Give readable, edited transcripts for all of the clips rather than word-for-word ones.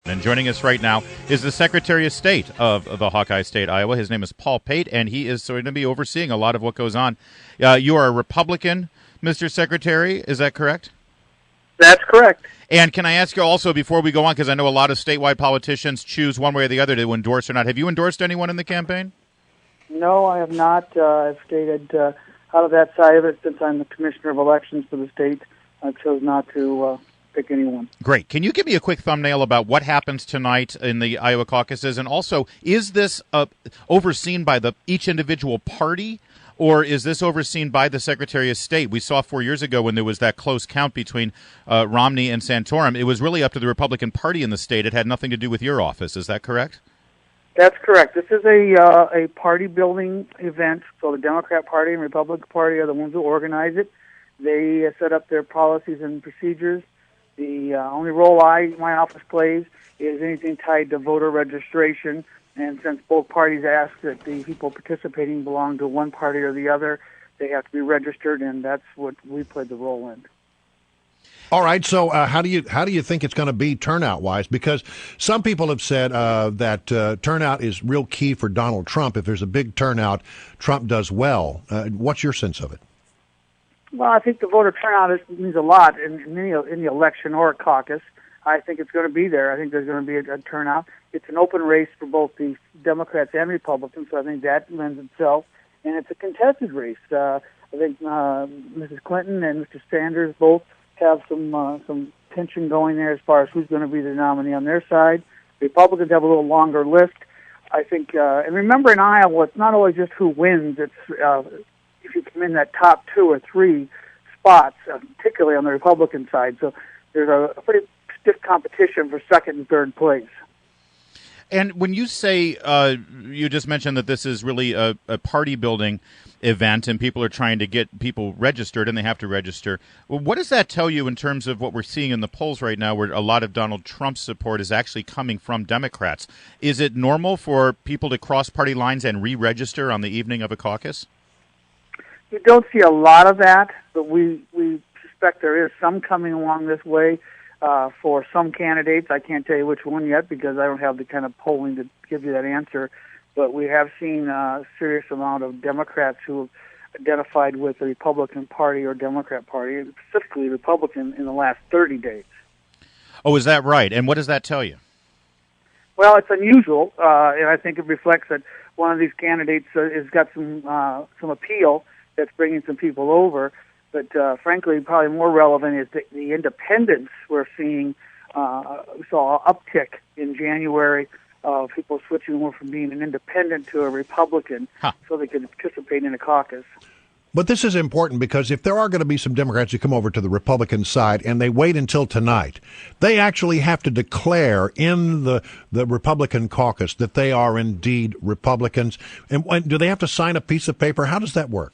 And joining us right now is the Secretary of State of the Hawkeye State, Iowa. His name is Paul Pate, and he is going to be overseeing a lot of what goes on. You are a Republican, Mr. Secretary, is that correct? That's correct. And can I ask you also, before we go on, because I know a lot of statewide politicians choose one way or the other to endorse or not, have you endorsed anyone in the campaign? No, I have not. I've stayed out of that side of it since I'm the Commissioner of Elections for the state. I chose not to pick anyone. Great. Can you give me a quick thumbnail about what happens tonight in the Iowa caucuses? And also, is this overseen by each individual party, or is this overseen by the Secretary of State? We saw 4 years ago when there was that close count between Romney and Santorum. It was really up to the Republican Party in the state. It had nothing to do with your office. Is that correct? That's correct. This is a party-building event, so the Democrat Party and Republican Party are the ones who organize it. They set up their policies and procedures. The only role my office plays is anything tied to voter registration. And since both parties ask that the people participating belong to one party or the other, they have to be registered, and that's what we play the role in. All right. So how do you think it's going to be turnout-wise? Because some people have said that turnout is real key for Donald Trump. If there's a big turnout, Trump does well. What's your sense of it? Well, I think the voter turnout means a lot in the election or a caucus. I think it's going to be there. I think there's going to be a turnout. It's an open race for both the Democrats and Republicans, so I think that lends itself. And it's a contested race. I think Mrs. Clinton and Mr. Sanders both have some tension going there as far as who's going to be the nominee on their side. The Republicans have a little longer list. I think, and remember in Iowa, it's not always just who wins. It's if you come in that top 2 or 3 spots, particularly on the Republican side. So there's a pretty stiff competition for second and third place. And when you say, you just mentioned that this is really a party-building event and people are trying to get people registered and they have to register, well, what does that tell you in terms of what we're seeing in the polls right now where a lot of Donald Trump's support is actually coming from Democrats? Is it normal for people to cross party lines and re-register on the evening of a caucus? You don't see a lot of that, but we suspect there is some coming along this way for some candidates. I can't tell you which one yet because I don't have the kind of polling to give you that answer. But we have seen a serious amount of Democrats who have identified with the Republican Party or Democrat Party, specifically Republican, in the last 30 days. Oh, is that right? And what does that tell you? Well, it's unusual, and I think it reflects that one of these candidates has got some appeal that's bringing some people over. But frankly, probably more relevant is the independents we're seeing. We saw an uptick in January of people switching over from being an independent to a Republican so they could participate in a caucus. But this is important because if there are going to be some Democrats who come over to the Republican side and they wait until tonight, they actually have to declare in the Republican caucus that they are indeed Republicans. And do they have to sign a piece of paper? How does that work?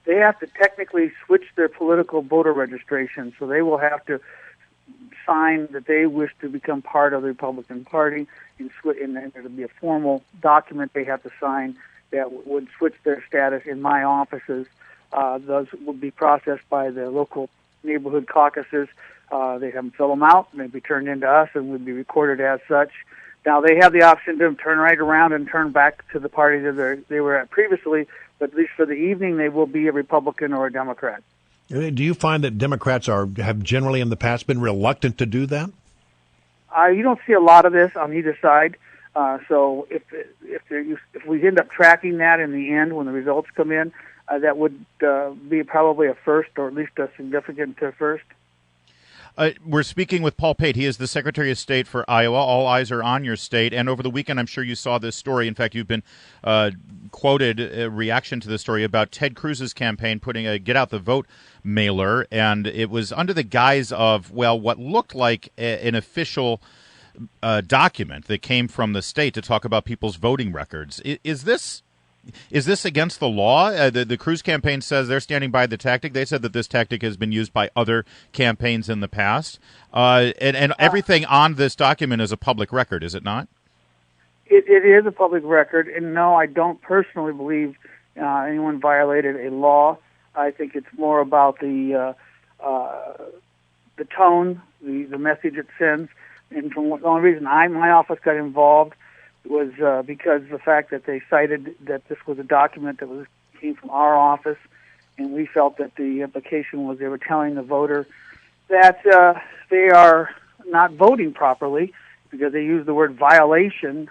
They have to technically switch their political voter registration, so they will have to sign that they wish to become part of the Republican Party, and there will be a formal document they have to sign that would switch their status in my offices. Those would be processed by the local neighborhood caucuses. They have them fill them out, and they'd be turned into us, and would be recorded as such. Now, they have the option to turn right around and turn back to the party that they were at previously, but at least for the evening, they will be a Republican or a Democrat. Do you find that Democrats have generally in the past been reluctant to do that? You don't see a lot of this on either side. So if we end up tracking that in the end when the results come in, that would be probably a first, or at least a significant first. We're speaking with Paul Pate. He is the Secretary of State for Iowa. All eyes are on your state. And over the weekend, I'm sure you saw this story. In fact, you've been quoted a reaction to this story about Ted Cruz's campaign putting a Get Out the Vote mailer. And it was under the guise of, well, what looked like an official document that came from the state to talk about people's voting records. Is this against the law? The Cruz campaign says they're standing by the tactic. They said that this tactic has been used by other campaigns in the past. And everything on this document is a public record, is it not? It is a public record. And no, I don't personally believe anyone violated a law. I think it's more about the tone, the message it sends. And the only reason my office got involved was because of the fact that they cited that this was a document that came from our office, and we felt that the implication was they were telling the voter that they are not voting properly because they used the word violation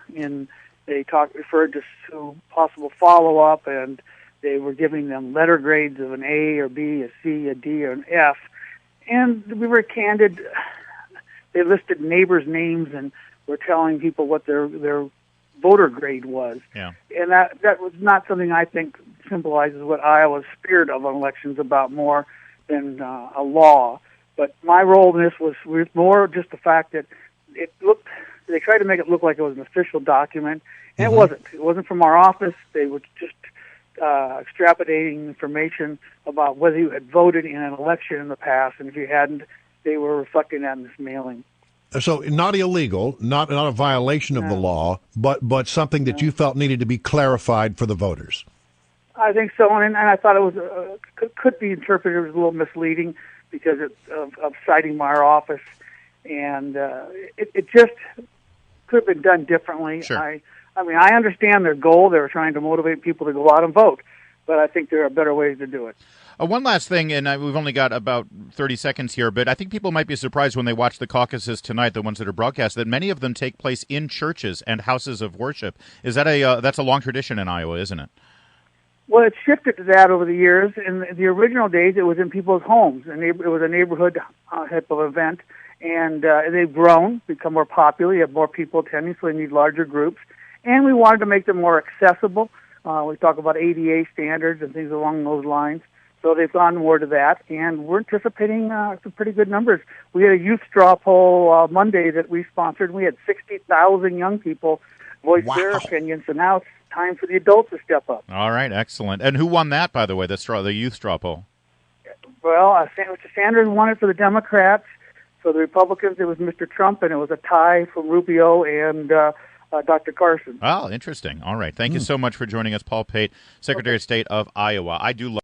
they referred to possible follow-up, and they were giving them letter grades of an A or B, a C, a D, or an F. And we were candid. They listed neighbors' names and were telling people what their voter grade was. Yeah. And that was not something I think symbolizes what Iowa's spirit of elections about more than a law. But my role in this was more just the fact that they tried to make it look like it was an official document, and it wasn't. It wasn't from our office. They were just extrapolating information about whether you had voted in an election in the past, and if you hadn't, they were reflecting that in this mailing. So not illegal, not a violation of the law, but something that you felt needed to be clarified for the voters. I think so, and I thought it was could be interpreted as a little misleading because of citing our office, and it just could have been done differently. Sure. I mean, I understand their goal. They were trying to motivate people to go out and vote, but I think there are better ways to do it. One last thing, and we've only got about 30 seconds here, but I think people might be surprised when they watch the caucuses tonight, the ones that are broadcast, that many of them take place in churches and houses of worship. Is that that's a long tradition in Iowa, isn't it? Well, it's shifted to that over the years. In the original days, it was in people's homes, and it was a neighborhood type of event, and they've grown, become more popular. You have more people attending, so they need larger groups. And we wanted to make them more accessible. We talk about ADA standards and things along those lines. So they've gone more to that, and we're anticipating some pretty good numbers. We had a youth straw poll Monday that we sponsored. We had 60,000 young people voice their opinions, so now it's time for the adults to step up. All right, excellent. And who won that, by the way, the youth straw poll? Well, Sanders won it for the Democrats. For the Republicans, it was Mr. Trump, and it was a tie from Rubio and Dr. Carson. Oh, interesting. All right. Thank you so much for joining us, Paul Pate, Secretary of State of Iowa. I do love